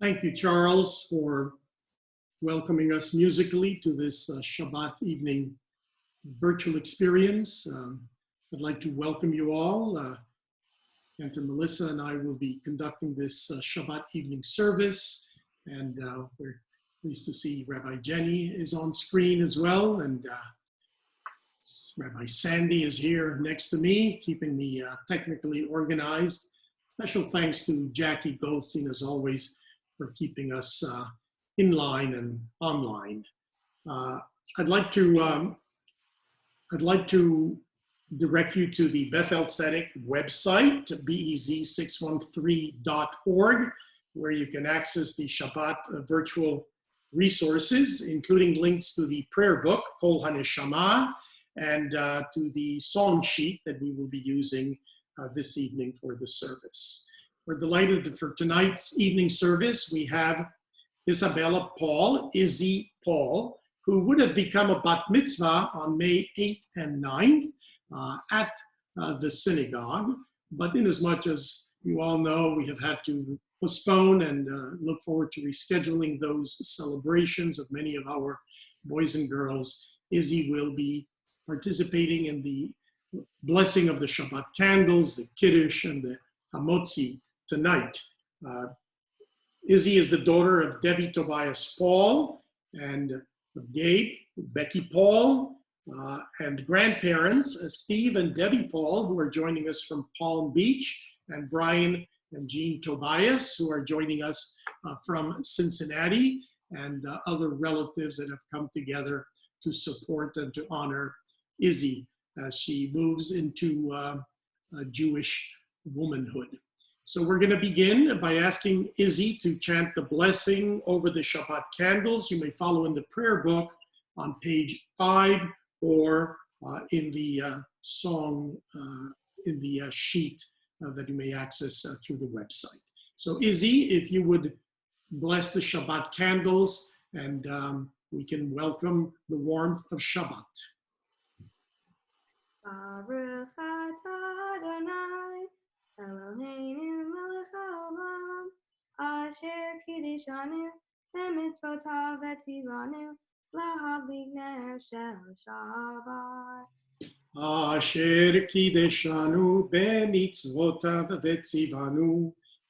Thank you, Charles, for welcoming us musically to this Shabbat evening virtual experience. I'd like to welcome you all. Enter Melissa and I will be conducting this Shabbat evening service, and we're pleased to see Rabbi Jenny is on screen as well, and Rabbi Sandy is here next to me, keeping me technically organized. Special thanks to Jackie Goldstein, as always, for keeping us in line and online. I'd like to direct you to the Beth-El Tzedek website, bez613.org, where you can access the Shabbat virtual resources, including links to the prayer book, Kol HaNeshama, and to the song sheet that we will be using this evening for the service. We're delighted for tonight's evening service. We have Isabella Paul, Izzy Paul, who would have become a bat mitzvah on May 8th and 9th at the synagogue. But inasmuch as you all know, we have had to postpone and look forward to rescheduling those celebrations of many of our boys and girls. Izzy will be participating in the blessing of the Shabbat candles, the Kiddush, and the Hamotzi tonight. Izzy is the daughter of Debbie Tobias Paul and of Gabe, Becky Paul, and grandparents, Steve and Debbie Paul, who are joining us from Palm Beach, and Brian and Jean Tobias, who are joining us from Cincinnati, and other relatives that have come together to support and to honor Izzy as she moves into Jewish womanhood. So we're going to begin by asking Izzy to chant the blessing over the Shabbat candles. You may follow in the prayer book on page 5 or in the song, in the sheet that you may access through the website. So Izzy, if you would bless the Shabbat candles, and we can welcome the warmth of Shabbat. Baruch atah Adonai, Eloheinu melech haolam, asher kiddushanu b'mitzvotav v'tzivanu lahadlik ner shel Shabbat. Asher kiddushanu b'mitzvotav v'tzivanu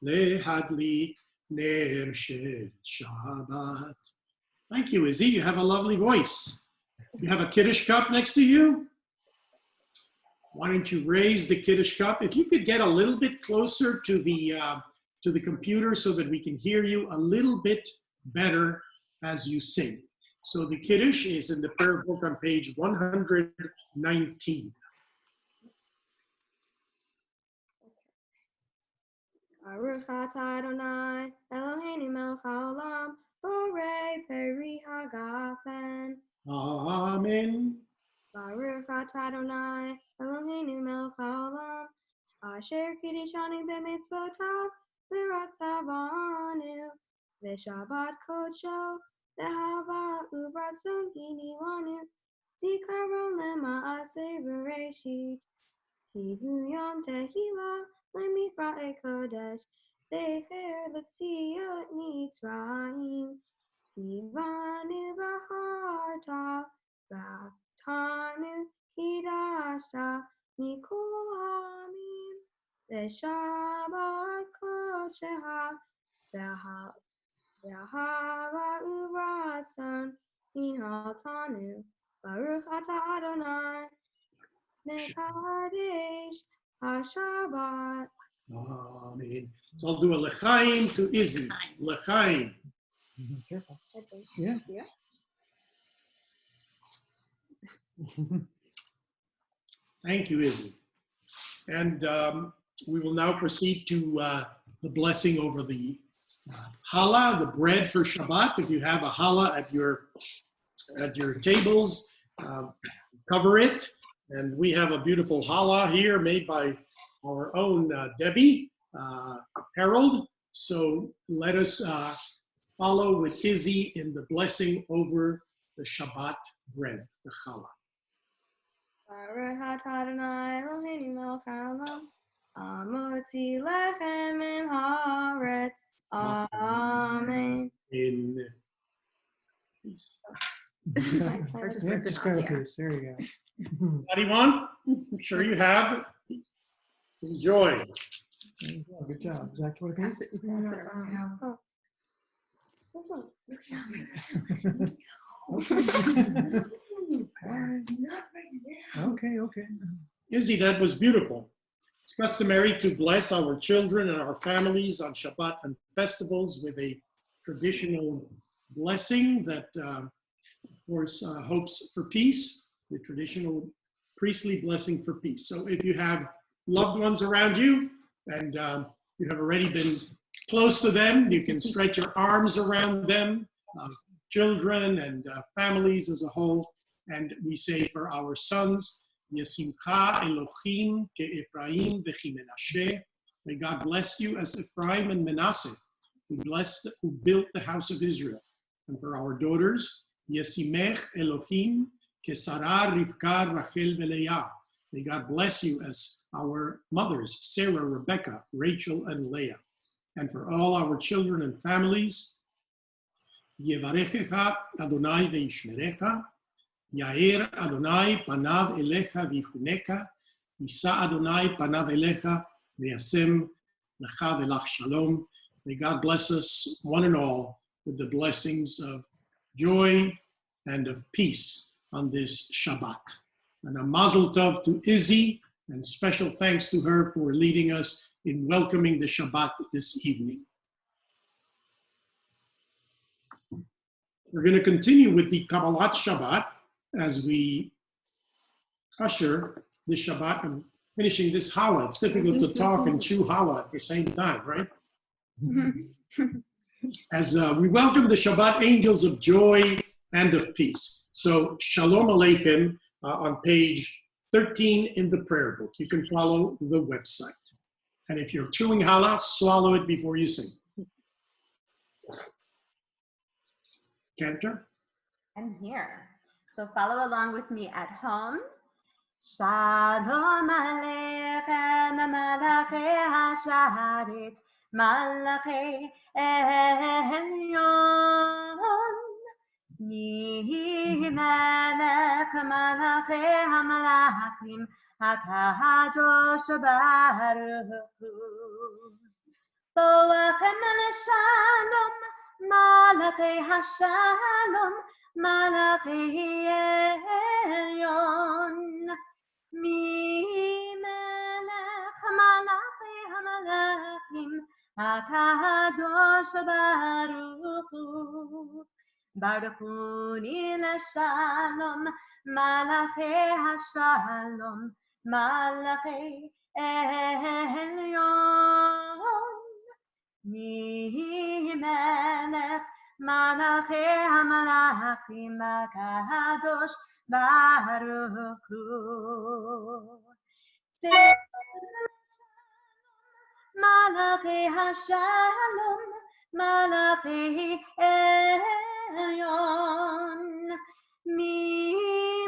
lahadlik ner shel Shabbat. Thank you, Izzy. You have a lovely voice. You have a Kiddush cup next to you? Why don't you raise the Kiddush cup? If you could get a little bit closer to the computer so that we can hear you a little bit better as you sing. So the Kiddush is in the prayer book on page 119. Baruch atah Adonai, Eloheinu melech haolam, borei peri hagafen. Amen. Baruch atah Adonai, Eloheinu melech haolam, asher kiddushanu b'mitzvotav v'ratzavanu, v'shabbat kodsho, v'hava u'ratzon hinilanu, zikaron lema'aseh v'reshit, kihu yom tehillah lemifra'e kodesh, sefer l'tziot mitzrayim, kivanu b'harta, Tanu Hidasha Mikol Hamim Veshabat Kocheha V'ahava Uratsan Minhal Tanu Baruch Atah Adonai Mekadesh HaShabbat. Amen. So I'll do a L'chaim to Izzy. L'chaim. Careful. Yeah. Thank you, Izzy. And we will now proceed to the blessing over the challah, the bread for Shabbat. If you have a challah at your tables, cover it. And we have a beautiful challah here made by our own Debbie Harold. So let us follow with Izzy in the blessing over the Shabbat bread, the challah. Baruch atah Adonai Eloheinu melech haolam, hamotzi lechem min haaretz. Amen. In peace. Yeah, just grab a piece. There you go. Anyone? I'm sure you have. Enjoy. There you go. Good job. Exactly what it is. Okay. Izzy, that was beautiful. It's customary to bless our children and our families on Shabbat and festivals with a traditional blessing that, of course, hopes for peace, the traditional priestly blessing for peace. So if you have loved ones around you and you have already been close to them, you can stretch your arms around them, children and families as a whole. And we say for our sons, Yesimcha Elohim ke'Ephraim v'chi-Menashe. May God bless you as Ephraim and Manasseh, who built the house of Israel. And for our daughters, Yesimech Elohim ke'Sarah Rivka Rachel v'Leah. May God bless you as our mothers, Sarah, Rebecca, Rachel, and Leah. And for all our children and families, Yevarechecha Adonai ve'Yishmerecha. Yair Adonai panav elecha v'yichuneka, Yisa Adonai panav elecha v'yasem lecha v'lach shalom. May God bless us, one and all, with the blessings of joy and of peace on this Shabbat. And a mazel tov to Izzy, and special thanks to her for leading us in welcoming the Shabbat this evening. We're going to continue with the Kabbalat Shabbat as we usher the Shabbat and finishing this challah. It's difficult to talk and chew challah at the same time, right? As we welcome the Shabbat angels of joy and of peace. So Shalom Aleichem on page 13 in the prayer book. You can follow the website. And if you're chewing challah, swallow it before you sing. Cantor? I'm here. So follow along with me at home. Shalom Aleichem Malachei HaSharet Malachei Elyon Mi Melech Malachei HaMalachim HaKadosh Baruch Hu Boachem Shalom Malachei HaShalom Malachei Elyon Mi Melech Malachei HaMalachim HaKadosh Baruch Hu Baruch Hu L'Shalom Malachei HaShalom Malachei Elyon Mi Melech Malachei HaMalachim HaKadosh Baruch Hu Malachei HaShalom Malachei Elyon Mi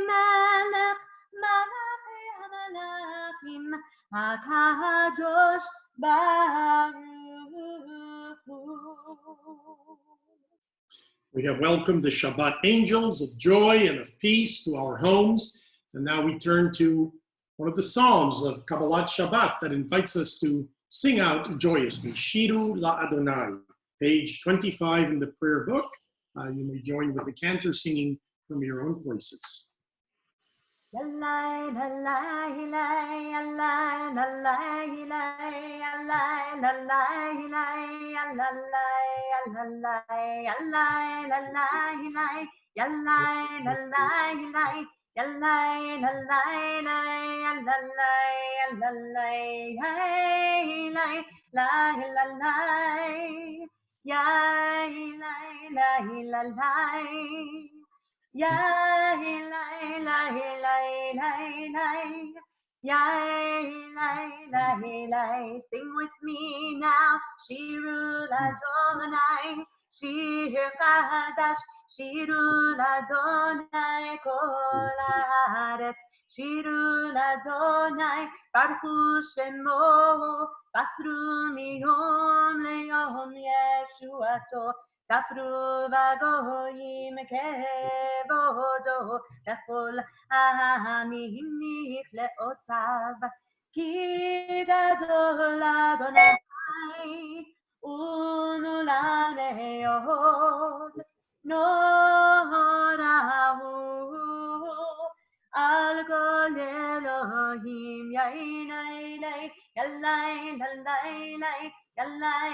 Melech Malachei HaMalachim HaKadosh Baruch Hu. We have welcomed the Shabbat angels of joy and of peace to our homes. And now we turn to one of the Psalms of Kabbalat Shabbat that invites us to sing out joyously. Shiru La Adonai, page 25 in the prayer book. You may join with the cantor singing from your own places. Yallai, lallai, lay, yallai, lallai, lay, yallai, lallai, lay, yallai, yallai, yallai, lallai, lay, yallai, lallai, lay, yallai, lallai, lay, Sing with me now. Shiru Ladonai. Shir Chadash. Shiru Ladonai Kol Haaretz. Shiru Ladonai. Baruch Shemo. Basru miyom leyom Yeshuato. Tapru vagoyim kevodo. Lechol העמים נכלאותיו, כי גדול אדוני ונורא מאוד, נורא הוא על כל אלוהים יללי, יללי, יללי, יללי, יללי,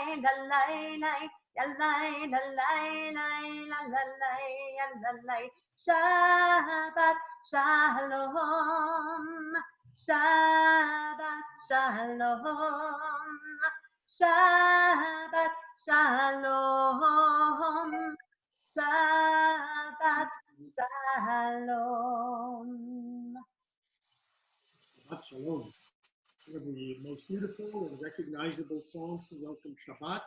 יללי, Shabbat Shalom, Shabbat Shalom, Shabbat Shalom, Shabbat Shalom. Shabbat Shalom. One of the most beautiful and recognizable songs to welcome Shabbat,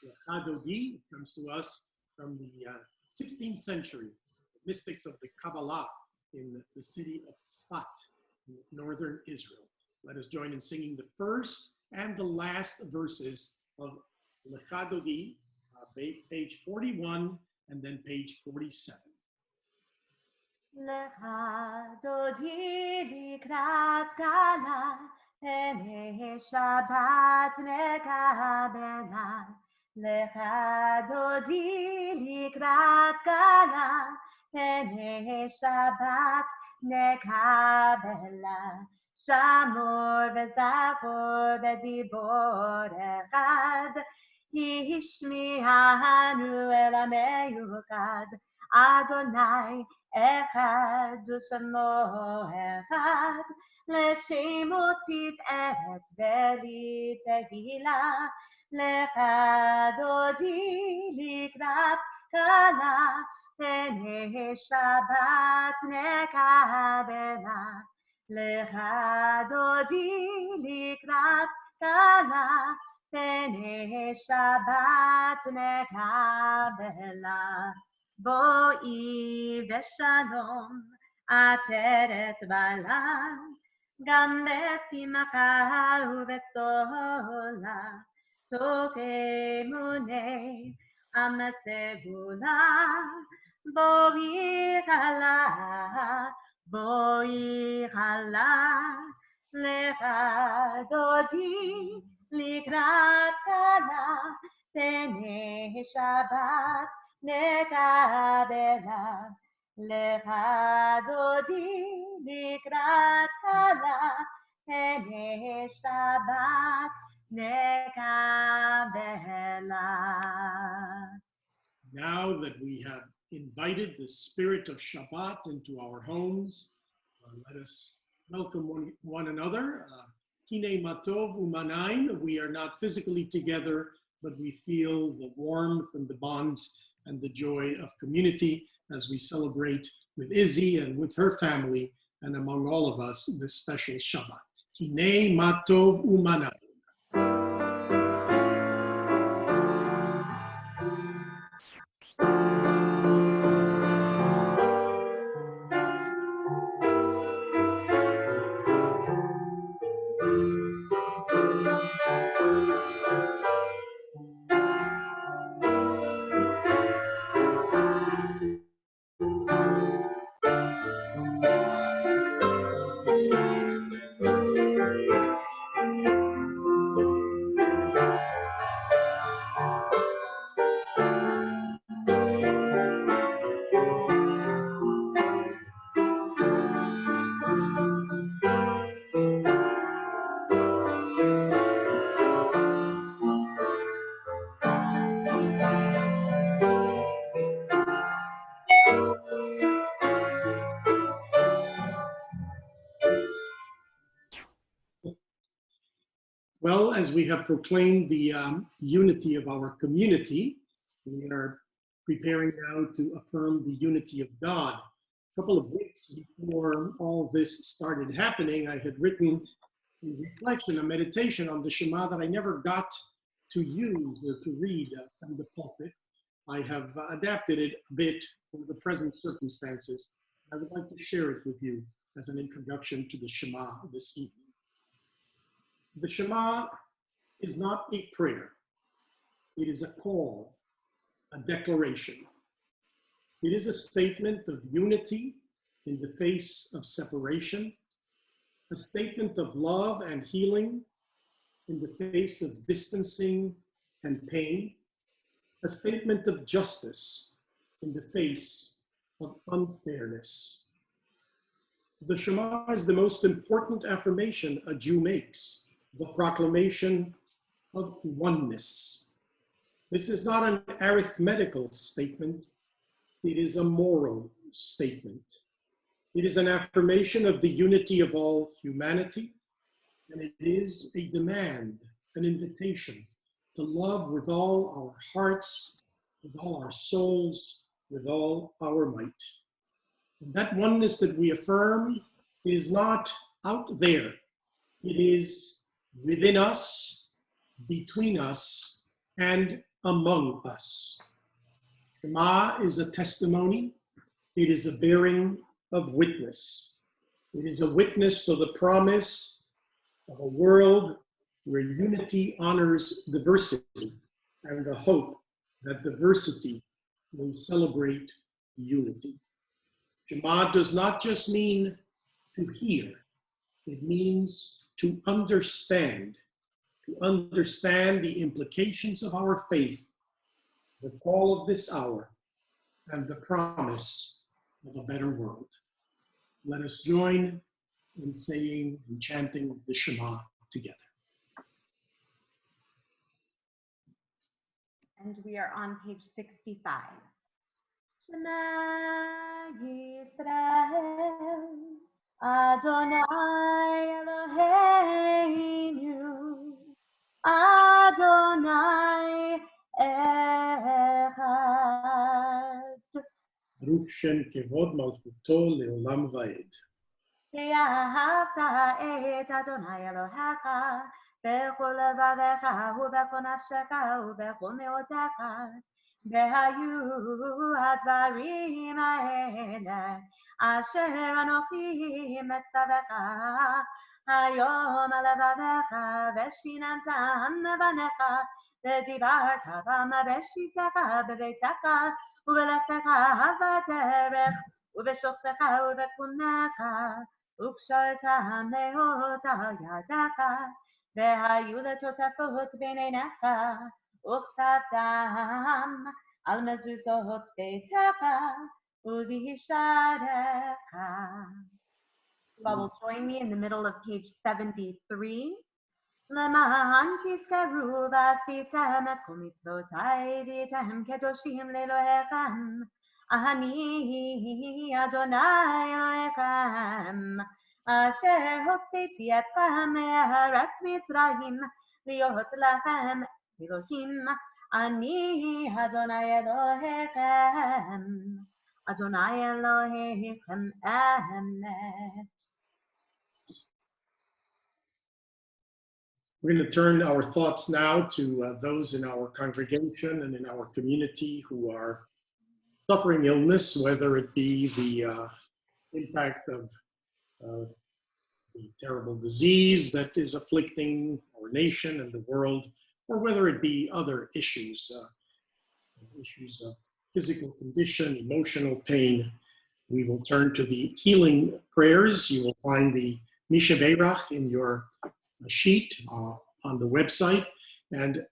Lecha. It comes to us from the 16th century, the mystics of the Kabbalah in the city of Tzfat, in northern Israel. Let us join in singing the first and the last verses of Lecha, page 41 and then page 47. Lecha dodi likrat kala, pene Shabbat nekabela. Lecha dodi likrat kala, pene Shabbat nekabela. Shamor וזכור בדיבור אחד, השמיענו אל המיוחד, אדוני אחד ושמו אחד, לשמו תפארת ולי תהילה, לך דודי לקראת כלה, פני שבת נקבלה. לך דודי לקראת כלה, פני שבת נקבלה. בואי בשלום עטרת בלם, גם בשמחה ובצולה, תוך אמוני עם סגולה. בואי כלה, בואי כלה, לך דודי לקראת כלה, פני שבת נקבלה. לך דודי לקראת כלה, פני שבת נקבלה. Now that we have invited the spirit of Shabbat into our homes, let us welcome one another. Kine matov umanaim. We are not physically together, but we feel the warmth and the bonds and the joy of community as we celebrate with Izzy and with her family and among all of us this special Shabbat. Kine matov umanaim. Well, as we have proclaimed the unity of our community, we are preparing now to affirm the unity of God. A couple of weeks before all this started happening, I had written a reflection, a meditation on the Shema that I never got to use or to read from the pulpit. I have adapted it a bit for the present circumstances. I would like to share it with you as an introduction to the Shema this evening. The Shema is not a prayer. It is a call, a declaration. It is a statement of unity in the face of separation, a statement of love and healing in the face of distancing and pain, a statement of justice in the face of unfairness. The Shema is the most important affirmation a Jew makes, the proclamation of oneness. This is not an arithmetical statement, it is a moral statement. It is an affirmation of the unity of all humanity, and it is a demand, an invitation to love with all our hearts, with all our souls, with all our might. That oneness that we affirm is not out there. It is within us, between us, and among us. Shema is a testimony. It is a bearing of witness. It is a witness to the promise of a world where unity honors diversity and the hope that diversity will celebrate unity. Shema does not just mean to hear, it means to understand the implications of our faith, the call of this hour, and the promise of a better world. Let us join in saying and chanting the Shema together. And we are on page 65. Shema Yisrael, Adonai Eloheinu, Adonai Echad. Baruch Shem Kevod Malchuto Leolam Vaed. כי אהבת את אדוני אלוהיך בכל לבביך ובכל נפשך ובכל מאודך, והיו הדברים האלה אשר אנוכי מצווך היום על לבביך ושיננתם בניך ודיברת בם בשיטתך בביתך ובלכתך בדרך ובשוכבך ובקומך וקשרתם לאותה ידך, והיו לטוטפות בין עיניך, וכתבתם על מזוזות ביתך ובשעריך. You all will join me in the middle of page 73. למען תזכרו ועשיתם את כל מצוותיי והייתם קדושים לאלוהיכם. אני אדוני אלוהיכם, אשר הוצאתי אתכם מארץ מצרים, להיות לכם אלוהים. אני אדוני אלוהיכם, אדוני אלוהיכם אמת. We're going to turn our thoughts now to those in our congregation and in our community who are suffering illness, whether it be the impact of the terrible disease that is afflicting our nation and the world, or whether it be other issues, issues of physical condition, emotional pain. We will turn to the healing prayers. You will find the Misha Beirach in your sheet on the website, and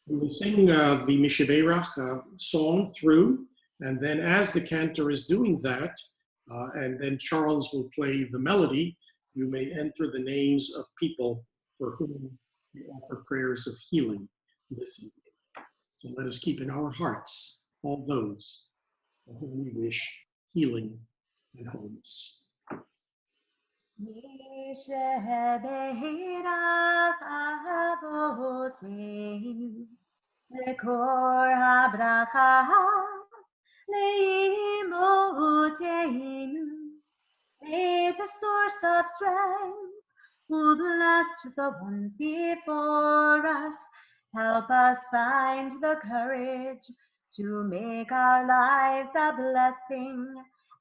we will sing the Misha Beirach song through, and then as the cantor is doing that, and then Charles will play the melody, you may enter the names of people for whom we offer prayers of healing this evening. So let us keep in our hearts all those for whom we wish healing and wholeness. מי שבהירח לאבותינו, מקור הברכה לאמותינו. May the source of strength, who blessed the ones before us, help us find the courage to make our lives a blessing,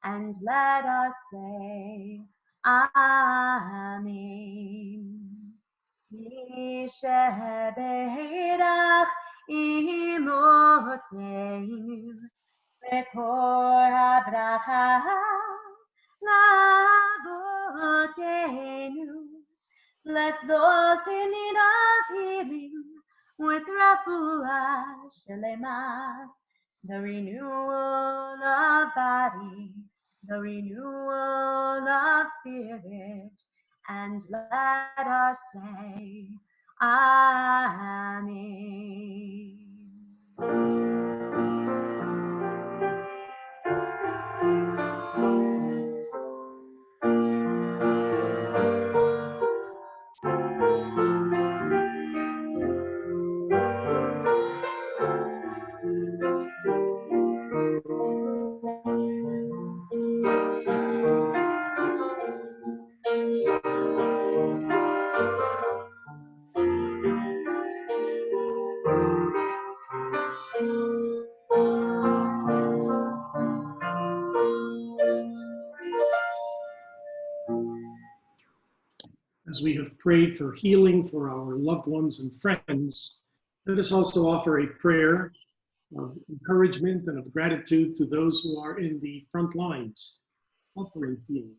and let us say, Amen. Yisheberach imotenu, Mekor habracha labotenu. Bless those in need of healing with refuah shelema, the renewal of body, the renewal of spirit, and let us say, Amen. As we have prayed for healing for our loved ones and friends, let us also offer a prayer of encouragement and of gratitude to those who are in the front lines, offering healing,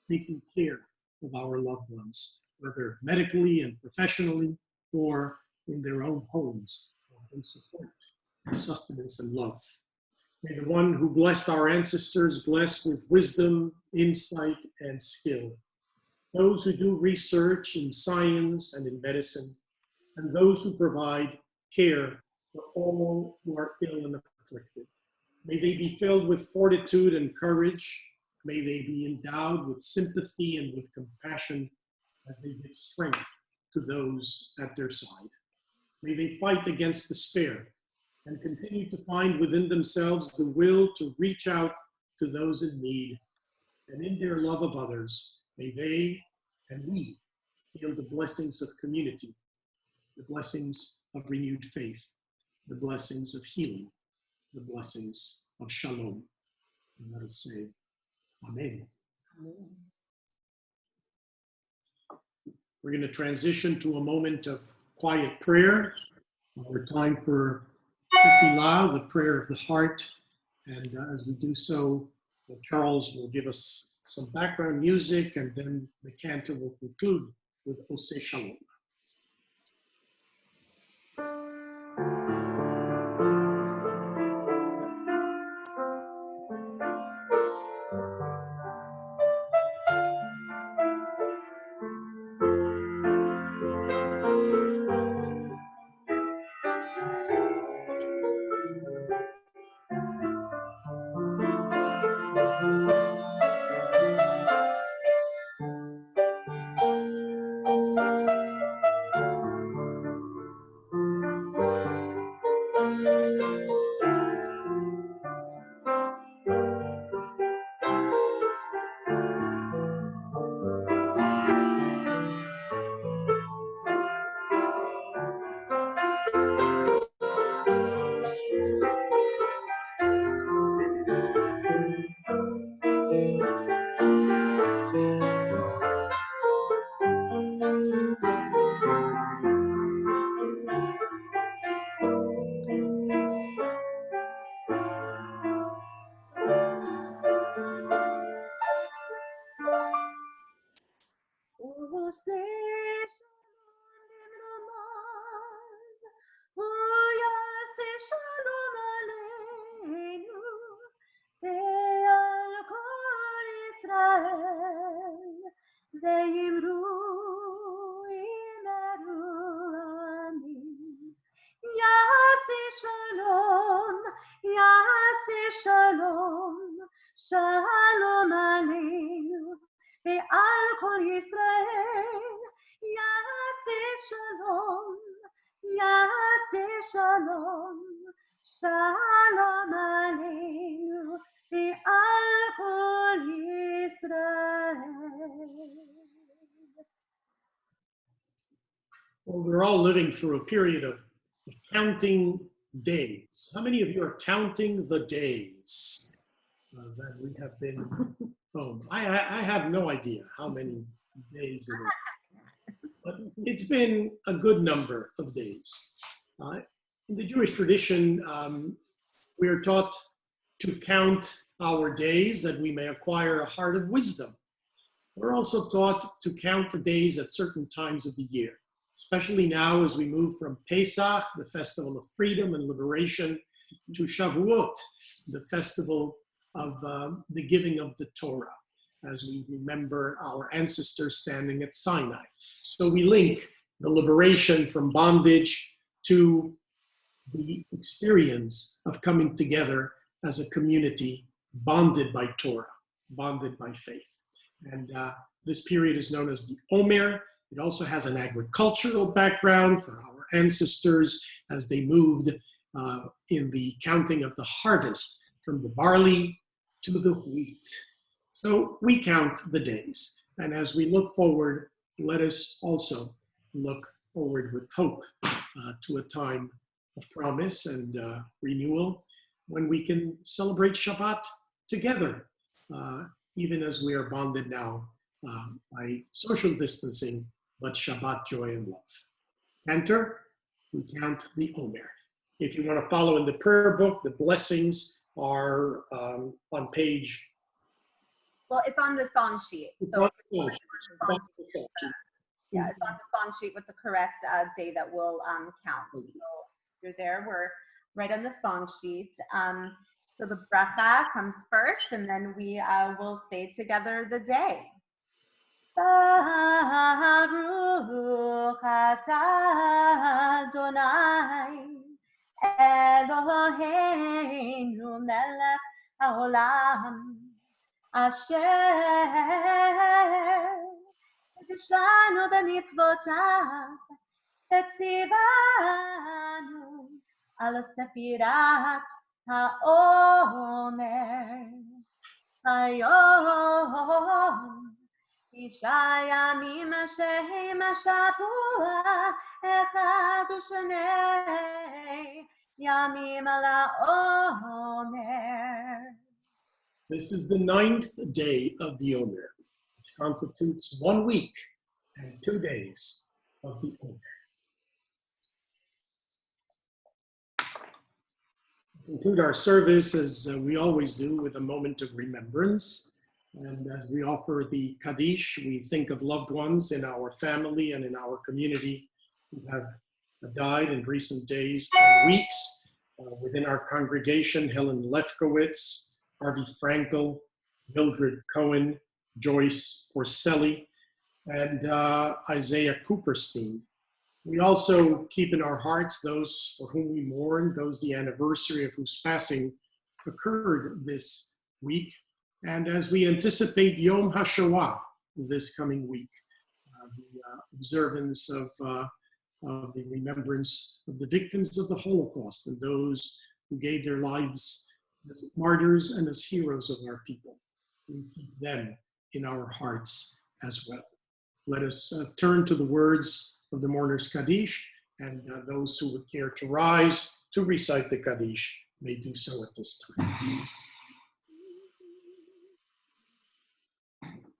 taking care of our loved ones, whether medically and professionally or in their own homes, offering support, sustenance, and love. May the one who blessed our ancestors bless with wisdom, insight, and skill those who do research in science and in medicine, and those who provide care for all who are ill and afflicted. May they be filled with fortitude and courage. May they be endowed with sympathy and with compassion as they give strength to those at their side. May they fight against despair and continue to find within themselves the will to reach out to those in need. And in their love of others, may they and we feel the blessings of community, the blessings of renewed faith, the blessings of healing, the blessings of shalom. And let us say, Amen. Amen. We're going to transition to a moment of quiet prayer. Our time for tefillah, the prayer of the heart. And as we do so, Charles will give us some background music, and then the cantor will conclude with Oseh Shalom. Shalom aleinu, ve'al kol Yisrael, yaseh shalom, shalom, shalom aleinu, ve'al kol Yisrael. Well, we're all living through a period of counting days. How many of you are counting the days that we have been home? I have no idea how many days it is, but it's been a good number of days. In the Jewish tradition, we are taught to count our days that we may acquire a heart of wisdom. We're also taught to count the days at certain times of the year, especially now as we move from Pesach, the festival of freedom and liberation, to Shavuot, the festival of the giving of the Torah, as we remember our ancestors standing at Sinai. So we link the liberation from bondage to the experience of coming together as a community bonded by Torah, bonded by faith. And this period is known as the Omer. It also has an agricultural background for our ancestors as they moved in the counting of the harvest from the barley to the wheat. So we count the days. And as we look forward, let us also look forward with hope to a time of promise and renewal when we can celebrate Shabbat together, even as we are bonded now by social distancing, but Shabbat joy and love. Enter, we count the Omer. If you want to follow in the prayer book, the blessings are on page. Well, it's on the song sheet. It's So on the song sheet. yeah, it's on the song sheet with the correct day that we'll count. So you're there, we're right on the song sheet. So the bracha comes first, and then we will say together the day. Baruch atah Adonai Eloheinu melech haolam asher הקדשנו במצוותיו, וציוונו על ספירת העומר. היום 9 ימים שהם השבוע, 1 ו2 ימים לעומר. This is the 9th day of the Omer, which constitutes 1 week and 2 days of the Omer. We conclude our service, as we always do, with a moment of remembrance. And as we offer the Kaddish, we think of loved ones in our family and in our community who have died in recent days and weeks. Within our congregation, Helen Lefkowitz, Harvey Frankel, Mildred Cohen, Joyce Porcelli, and Isaiah Cooperstein. We also keep in our hearts those for whom we mourn, those the anniversary of whose passing occurred this week. And as we anticipate Yom HaShoah this coming week, the observance of the remembrance of the victims of the Holocaust and those who gave their lives as martyrs and as heroes of our people. We keep them in our hearts as well. Let us turn to the words of the mourner's Kaddish, and those who would care to rise to recite the Kaddish may do so at this time.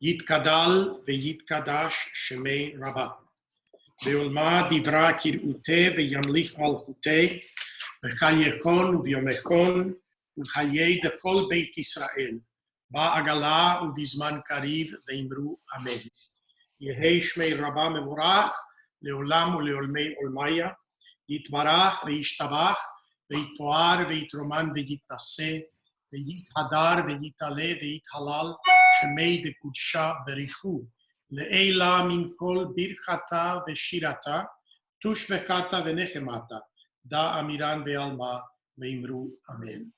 Yitkadal ve'yitkadash shemei Rabbah. Ve'olma divra kir'uteh ve'yamlich malchuteh v'chal yekon u'vyomechon u'chayei dechol beit Yisrael. Ba'agala u'bizman kariv ve'imru amen. Yehei shmei Rabbah mevorach le'olam u'le'olmei olmaya. Yitbarach ve'yishtabach ve'yitpoar ve'yitroman ve'yitnaseh ve'yithadar ve'yitale ve'yithalal shemei dekudsha berichu. Le'ela min kol birchata ve'shirata tushbechata ve'nechemata da amiran ve'alma ve'imru amen.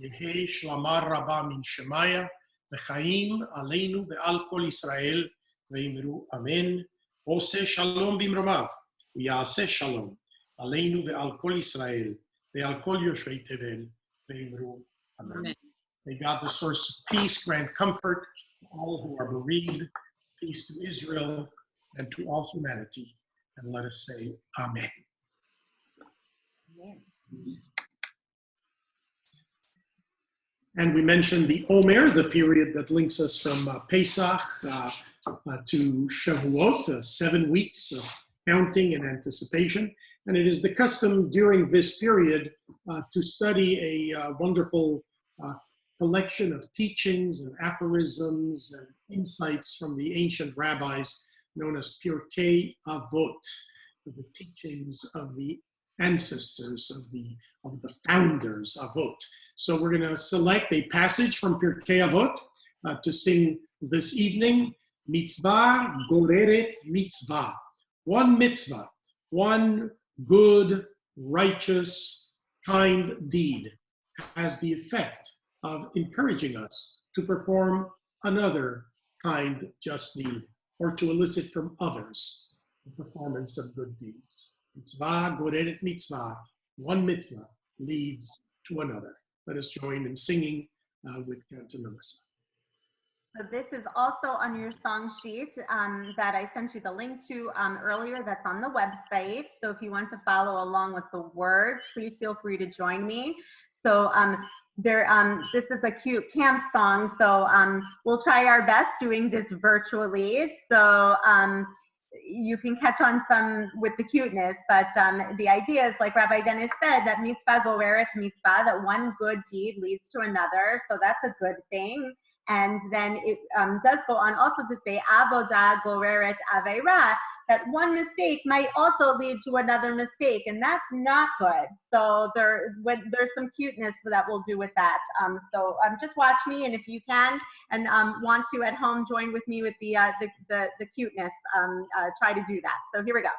Yehei shlamar Rabbah min shemaya ve'chaim aleinu ve'al kol Yisrael ve'imru amen. Ose shalom bimromav, u'yaseh shalom. עלינו ועל כל ישראל, ועל כל יושבי תבל, ואמרו Amen. May God, the source of peace, grant comfort to all who are bereaved, peace to Israel and to all humanity. And let us say Amen. Amen. And we mentioned the Omer, the period that links us from Pesach to Shavuot, 7 weeks of counting and anticipation. And it is the custom during this period to study a wonderful collection of teachings and aphorisms and insights from the ancient rabbis known as Pirkei Avot, the teachings of the ancestors, of the founders, Avot. So we're going to select a passage from Pirkei Avot to sing this evening. Mitzvah goreret mitzvah. One mitzvah, one good, righteous, kind deed has the effect of encouraging us to perform another kind, just deed, or to elicit from others the performance of good deeds. Mitzvah goreret mitzvah. One mitzvah leads to another. Let us join in singing with Cantor Melissa. So this is also on your song sheet that I sent you the link to earlier. That's on the website. So if you want to follow along with the words, please feel free to join me. So this is a cute camp song. So we'll try our best doing this virtually. So you can catch on some with the cuteness, but the idea is, like Rabbi Dennis said, that mitzvah goreret mitzvah, that one good deed leads to another. So that's a good thing. And then it does go on also to say, avodah goreret aveira, that one mistake might also lead to another mistake, and that's not good. So there's some cuteness that we'll do with that. So just watch me, and if you can and want to at home join with me with the cuteness, try to do that. So here we go.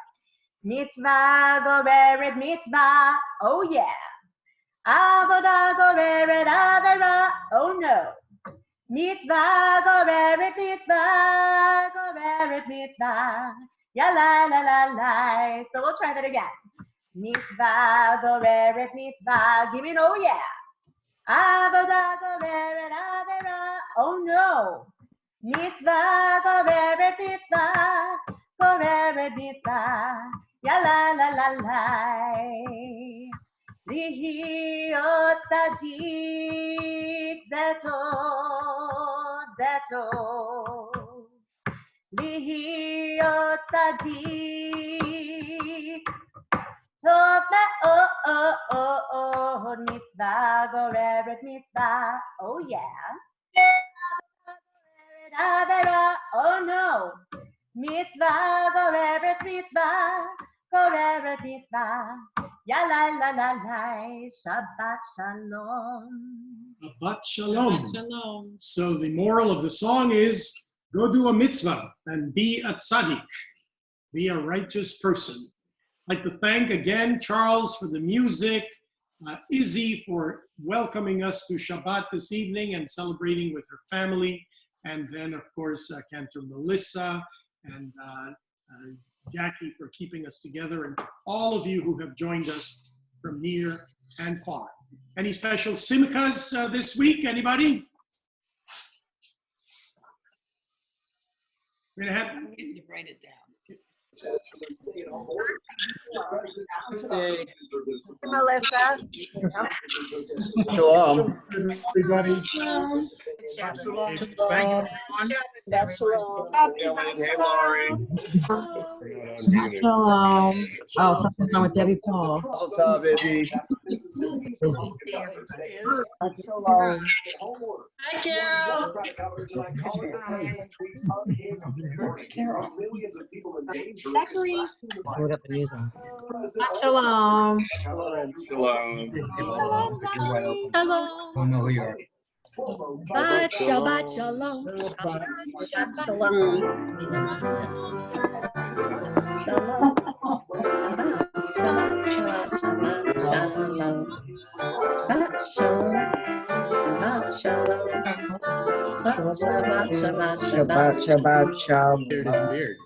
Mitzvah goreret mitzvah, oh yeah. Avodah goreret aveira, oh no. Mitzvah goreret mitzvah, ya la la la la. So we'll try that again. Mitzvah goreret mitzvah, give me an oh yeah. Avodah goreret aveira, oh no. Mitzvah goreret mitzvah, ya la la la la. Lihiot tzadik zetov, zetov. Lihiot tzadik tov me'od, mitzvah goreret mitzvah, oh yeah. Avera, oh no. Mitzvah goreret mitzvah, goreret mitzvah. Ya la la la la, Shabbat Shalom. Shabbat Shalom. Shabbat Shalom. So the moral of the song is, go do a mitzvah and be a tzaddik, be a righteous person. I'd like to thank again Charles for the music, Izzy for welcoming us to Shabbat this evening and celebrating with her family, and then of course Cantor Melissa and Jackie for keeping us together, and all of you who have joined us from near and far. Any special simchas this week? Anybody? We're gonna have. I'm getting to write it down. Melissa. Shalom. Everybody. Shalom. Thank you, Shalom. Oh, something's wrong with Debbie Paul. Shalom. Hi, Carol. Zachary. Throw it up the news on. Shalom. Shalom. Hello. Don't know who you are. Shabbat shalom. Shabbat shalom. Shalom. Shabbat shalom. Shabbat shalom. Beard is weird.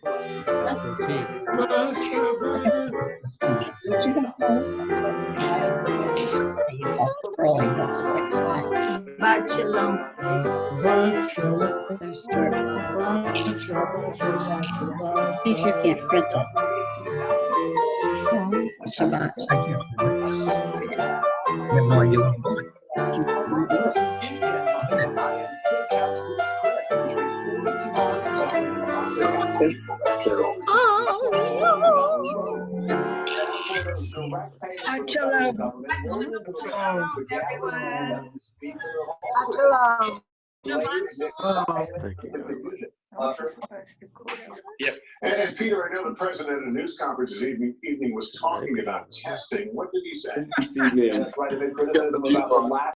Proceed. Did you have those? That's what we had. You got early, that's 6 o'clock. Shabbat shalom. There's store See if you can't print it. Shabbat. I can't. I have no idea what I'm doing. Yeah, and Peter, I know the president at a news conference this evening was talking about testing. What did he say? Criticism about the lack